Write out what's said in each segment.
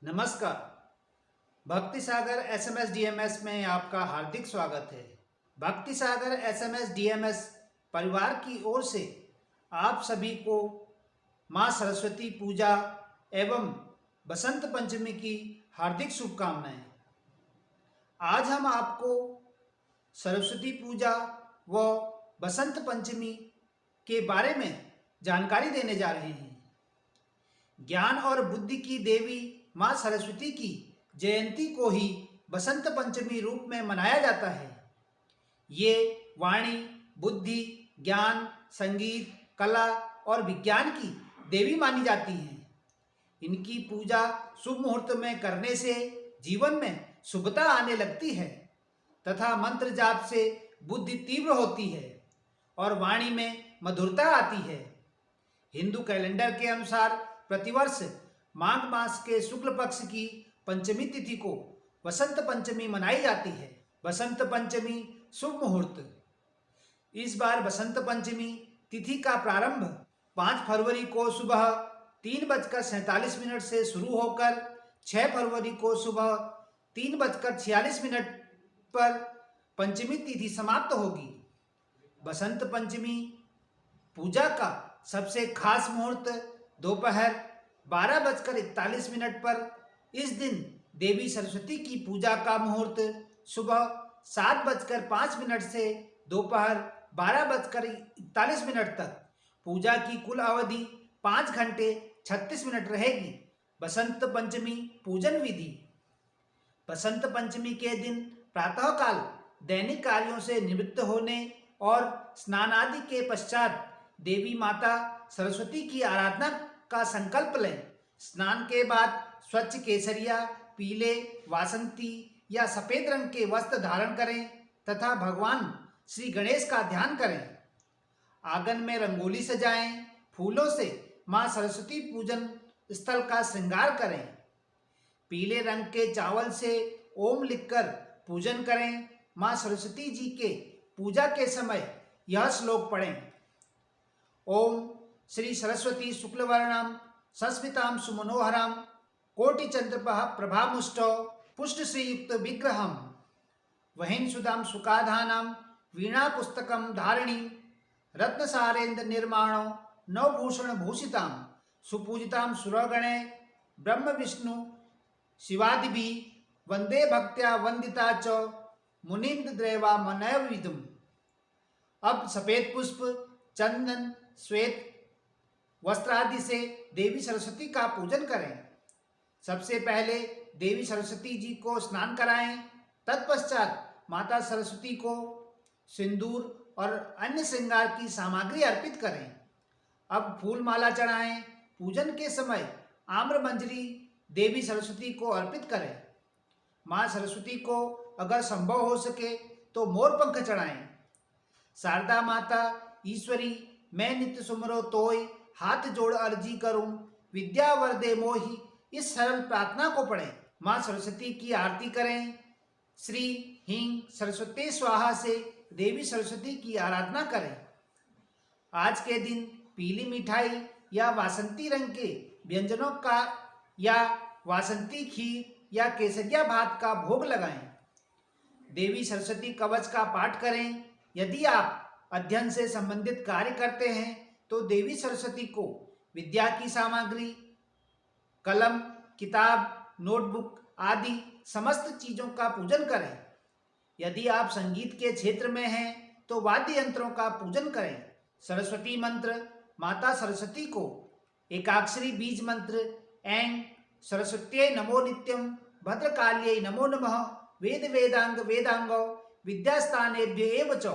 नमस्कार। भक्ति सागर SMS DMs में आपका हार्दिक स्वागत है। भक्ति सागर एसएमएस डीएमएस परिवार की ओर से आप सभी को माँ सरस्वती पूजा एवं बसंत पंचमी की हार्दिक शुभकामनाएं। आज हम आपको सरस्वती पूजा व बसंत पंचमी के बारे में जानकारी देने जा रहे हैं। ज्ञान और बुद्धि की देवी माँ सरस्वती की जयंती को ही बसंत पंचमी रूप में मनाया जाता है। ये वाणी, बुद्धि, ज्ञान, संगीत, कला और विज्ञान की देवी मानी जाती हैं। इनकी पूजा शुभ मुहूर्त में करने से जीवन में शुभता आने लगती है तथा मंत्र जाप से बुद्धि तीव्र होती है और वाणी में मधुरता आती है। हिंदू कैलेंडर के अनुसार प्रतिवर्ष माघ मास के शुक्ल पक्ष की पंचमी तिथि को बसंत पंचमी मनाई जाती है। बसंत पंचमी शुभ मुहूर्त। इस बार बसंत पंचमी तिथि का प्रारंभ 5 फरवरी को सुबह 3:47 से शुरू होकर 6 फरवरी को सुबह 3:46 पर पंचमी तिथि समाप्त होगी। बसंत पंचमी पूजा का सबसे खास मुहूर्त दोपहर 12:41 पर। इस दिन देवी सरस्वती की पूजा का मुहूर्त सुबह 7:05 से दोपहर 12:41 तक। पूजा की कुल अवधि 5 घंटे 36 मिनट रहेगी। बसंत पंचमी पूजन विधि। बसंत पंचमी के दिन प्रातःकाल दैनिक कार्यों से निवृत्त होने और स्नान आदि के पश्चात देवी माता सरस्वती की आराधना का संकल्प लें। स्नान के बाद स्वच्छ केसरिया, पीले, वासंती या सफेद रंग के वस्त्र धारण करें तथा भगवान श्री गणेश का ध्यान करें। आंगन में रंगोली सजाएं। फूलों से मां सरस्वती पूजन स्थल का श्रृंगार करें। पीले रंग के चावल से ओम लिखकर पूजन करें। मां सरस्वती जी के पूजा के समय यह श्लोक पढ़ें। ओम श्री सरस्वती शुक्लवर्णम संस्मितां सुमनोहरम कोटि चंद्र प्रभामुष्टौ पुष्ट श्रीयुक्त विग्रहम वहिं सुदाम सुकाधानम वीणा पुस्तकम धारिणी रत्नसारेन्द्र निर्माणो नवभूषण भूषितां सुपूजितां सुरगणे ब्रह्म विष्णु शिवादिभि वंदे भक्त्या वंदिता च मुनीन्द्र देवा मनैव विदुम। अब सफेद पुष्प, चंदन, श्वेत वस्त्र आदि से देवी सरस्वती का पूजन करें। सबसे पहले देवी सरस्वती जी को स्नान कराएं। तत्पश्चात माता सरस्वती को सिंदूर और अन्य श्रृंगार की सामग्री अर्पित करें। अब फूल माला चढ़ाएं। पूजन के समय आम्र मंजरी देवी सरस्वती को अर्पित करें। माँ सरस्वती को अगर संभव हो सके तो मोर पंख चढ़ाएं। शारदा माता ईश्वरी मैं नित्य सुमरो तोय हाथ जोड़ अर्जी करूं विद्या वर दे मोहि। इस सरल प्रार्थना को पढ़ें। माँ सरस्वती की आरती करें। श्री ह्रीं सरस्वती स्वाहा से देवी सरस्वती की आराधना करें। आज के दिन पीली मिठाई या वासंती रंग के व्यंजनों का या वासंती खीर या केसरिया भात का भोग लगाएं। देवी सरस्वती कवच का पाठ करें। यदि आप अध्ययन से संबंधित कार्य करते हैं तो देवी सरस्वती को विद्या की सामग्री, कलम, किताब, नोटबुक आदि समस्त चीजों का पूजन करें। यदि आप संगीत के क्षेत्र में हैं तो वाद्य यंत्रों का पूजन करें। सरस्वती मंत्र। माता सरस्वती को एकाक्षरी बीज मंत्र ऐं सरस्वत्यै नमो नित्यं भद्रकाल्यै नमो नमः वेद वेदांग वेदांगो विद्यास्थानेभ्य एव च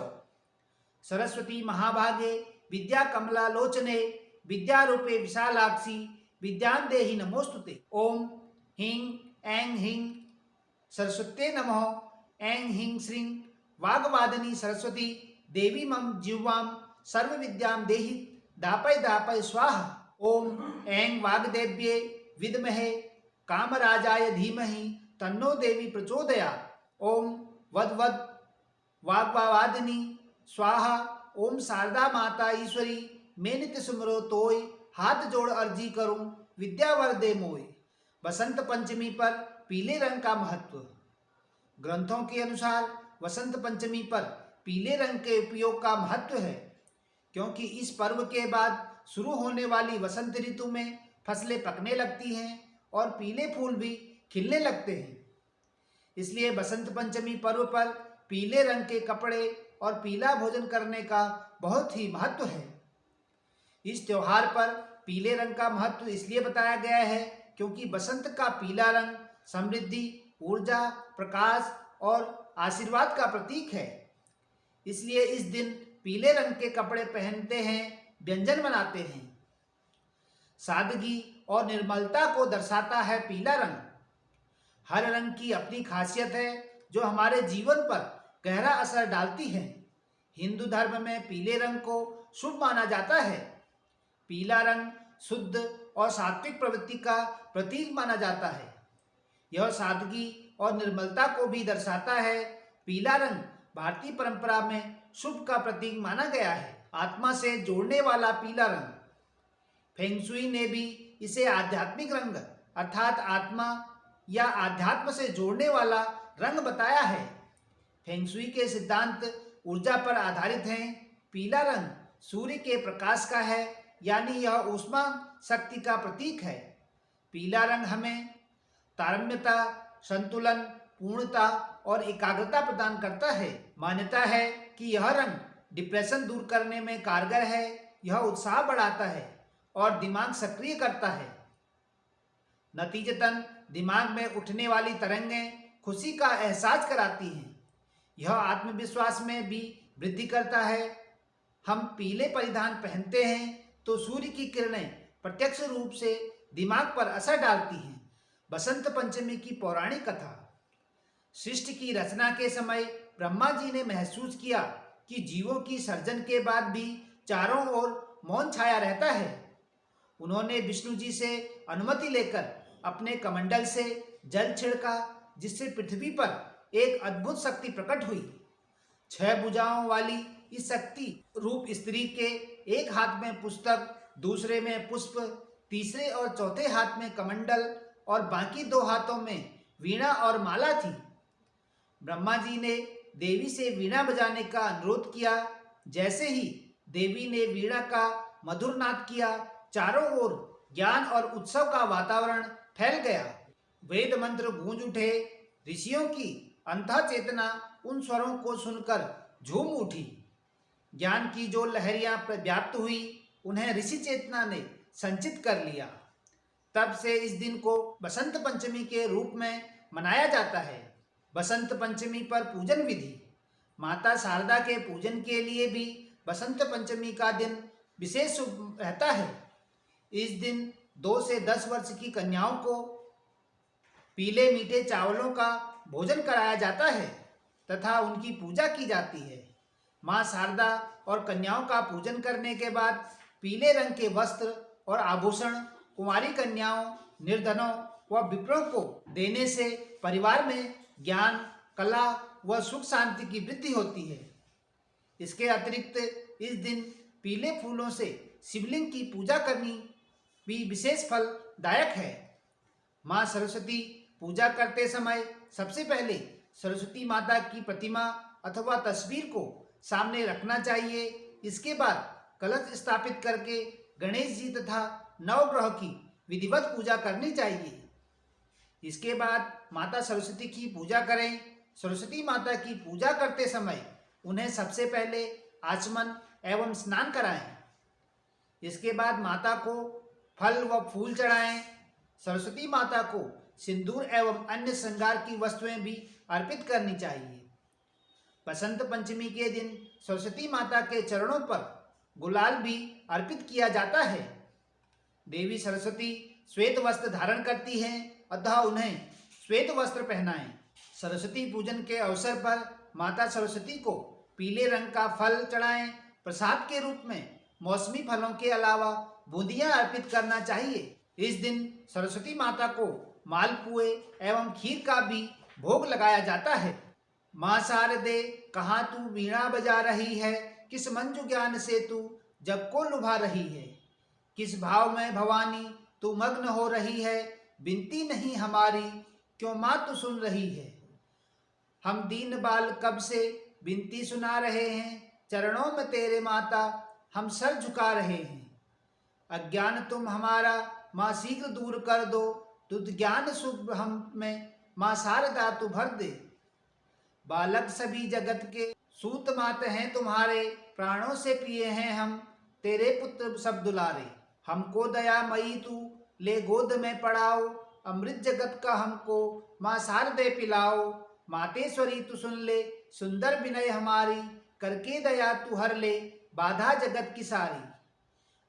सरस्वती महाभागे विद्या कमला लोचने विद्यारूपे विशालाक्षी विद्यां देहि नमोस्तुते। ओम ह्रीं ऐं ह्रीं सरस्वत्यै नमः। ऐं ह्रीं श्रीं वाग्वादिनी सरस्वती देवी मम जिह्वां सर्व विद्यां देहि दापय दापय स्वाहा। ओम ऐं वाग्देव्ये विद्महे कामराजाय धीमहि तन्नो देवी प्रचोदयात्। ओम वद वद वाग्वादिनी स्वाहा। ओम शारदा माता ईश्वरी मैं नित्य सुमरो तोय हाथ जोड़ अर्जी करूं विद्या वर दे मोय। बसंत पंचमी पर पीले रंग का महत्व। ग्रंथों के अनुसार वसंत पंचमी पर पीले रंग के उपयोग का महत्व है, क्योंकि इस पर्व के बाद शुरू होने वाली वसंत ऋतु में फसलें पकने लगती हैं और पीले फूल भी खिलने लगते हैं। इसलिए बसंत पंचमी पर्व पर पीले रंग के कपड़े और पीला भोजन करने का बहुत ही महत्व है। इस त्योहार पर पीले रंग का महत्व इसलिए बताया गया है क्योंकि बसंत का पीला रंग समृद्धि, ऊर्जा, प्रकाश और आशीर्वाद का प्रतीक है। इसलिए इस दिन पीले रंग के कपड़े पहनते हैं, व्यंजन बनाते हैं। सादगी और निर्मलता को दर्शाता है पीला रंग। हर रंग की अपनी खासियत है जो हमारे जीवन पर गहरा असर डालती है। हिंदू धर्म में पीले रंग को शुभ माना जाता है। पीला रंग शुद्ध और सात्विक प्रवृत्ति का प्रतीक माना जाता है। यह सादगी और निर्मलता को भी दर्शाता है। पीला रंग भारतीय परंपरा में शुभ का प्रतीक माना गया है। आत्मा से जोड़ने वाला पीला रंग। फेंगशुई ने भी इसे आध्यात्मिक रंग अर्थात आत्मा या आध्यात्म से जोड़ने वाला रंग बताया है। फेंगशुई के सिद्धांत ऊर्जा पर आधारित हैं। पीला रंग सूर्य के प्रकाश का है, यानी यह ऊष्मा शक्ति का प्रतीक है। पीला रंग हमें तारतम्यता, संतुलन, पूर्णता और एकाग्रता प्रदान करता है। मान्यता है कि यह रंग डिप्रेशन दूर करने में कारगर है। यह उत्साह बढ़ाता है और दिमाग सक्रिय करता है। नतीजतन दिमाग में उठने वाली तरंगें खुशी का एहसास कराती हैं। यह आत्मविश्वास में भी वृद्धि करता है। हम पीले परिधान पहनते हैं तो सूर्य की किरणें प्रत्यक्ष रूप से दिमाग पर असर डालती हैं। बसंत पंचमी की पौराणिक कथा। सृष्टि की रचना के समय ब्रह्मा जी ने महसूस किया कि जीवों की सर्जन के बाद भी चारों ओर मौन छाया रहता है। उन्होंने विष्णु जी से अनुमति लेकर अपने कमंडल से जल छिड़का, जिससे पृथ्वी पर एक अद्भुत शक्ति प्रकट हुई। 6 भुजाओं वाली इस शक्ति रूप स्त्री के एक हाथ में पुस्तक, दूसरे में पुष्प, तीसरे और चौथे हाथ में कमंडल और बाकी 2 हाथों में वीणा और माला थी। ब्रह्मा जी ने देवी से वीणा बजाने का अनुरोध किया। जैसे ही देवी ने वीणा का मधुर नाद किया, चारों ओर ज्ञान और उत्सव का वातावरण फैल गया। वेद मंत्र गूंज उठे। ऋषियों की अंतः चेतना उन स्वरों को सुनकर झूम उठी। ज्ञान की जो लहरियां व्याप्त हुई, उन्हें ऋषि चेतना ने संचित कर लिया। तब से इस दिन को बसंत पंचमी के रूप में मनाया जाता है। बसंत पंचमी पर पूजन विधि। माता शारदा के पूजन के लिए भी बसंत पंचमी का दिन विशेष शुभ रहता है। इस दिन 2 से 10 वर्ष की कन्याओं को पीले मीठे चावलों का भोजन कराया जाता है तथा उनकी पूजा की जाती है। माँ शारदा और कन्याओं का पूजन करने के बाद पीले रंग के वस्त्र और आभूषण कुंवारी कन्याओं, निर्धनों व विप्रों को देने से परिवार में ज्ञान, कला व सुख शांति की वृद्धि होती है। इसके अतिरिक्त इस दिन पीले फूलों से शिवलिंग की पूजा करनी भी विशेष फलदायक है। माँ सरस्वती पूजा करते समय सबसे पहले सरस्वती माता की प्रतिमा अथवा तस्वीर को सामने रखना चाहिए। इसके बाद कलश स्थापित करके गणेश जी तथा नवग्रह की विधिवत पूजा करनी चाहिए। इसके बाद माता सरस्वती की पूजा करें। सरस्वती माता की पूजा करते समय उन्हें सबसे पहले आचमन एवं स्नान कराएं। इसके बाद माता को फल व फूल चढ़ाएं। सरस्वती माता को सिंदूर एवं अन्य श्रृंगार की वस्तुएं भी अर्पित करनी चाहिए। बसंत पंचमी के दिन सरस्वती माता के चरणों पर गुलाल भी अर्पित किया जाता है। देवी सरस्वती श्वेत वस्त्र धारण करती हैं, अतः उन्हें श्वेत वस्त्र पहनाएं। सरस्वती पूजन के अवसर पर माता सरस्वती को पीले रंग का फल चढ़ाएं। प्रसाद के रूप में मौसमी फलों के अलावा बूंदियां अर्पित करना चाहिए। इस दिन सरस्वती माता को मालपुए एवं खीर का भी भोग लगाया जाता है। माँ शारदे कहाँ तू वीणा बजा रही है, किस मंजू ज्ञान से तू जग को लुभा रही है। किस भाव में भवानी तू मग्न हो रही है, विनती नहीं हमारी क्यों माँ तू सुन रही है। हम दीन बाल कब से विनती सुना रहे हैं, चरणों में तेरे माता हम सर झुका रहे हैं। अज्ञान तुम हमारा माँ शीघ्र दूर कर दो, तुझ ज्ञान सुख हम में माँ शारदा तू भर दे। बालक सभी जगत के सूत मात हैं तुम्हारे, प्राणों से प्रिय हैं हम तेरे पुत्र सब दुलारे। हमको दयामयी तू ले गोद में पड़ाओ, अमृत जगत का हमको माँ शारदे पिलाओ। मातेश्वरी तू सुन ले सुंदर विनय हमारी, करके दया तू हर ले बाधा जगत की सारी।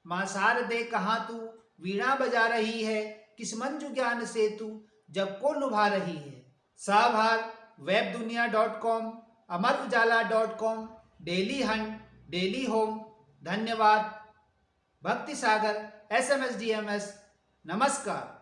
माँ शारदे कहाँ तू वीणा बजा रही है, किस मंजू ज्ञान से तू जग को लुभा रही है। साभार webdunia.com, amarujala.com, daily Hunt, daily home. धन्यवाद। भक्ति सागर SMSDMS। नमस्कार।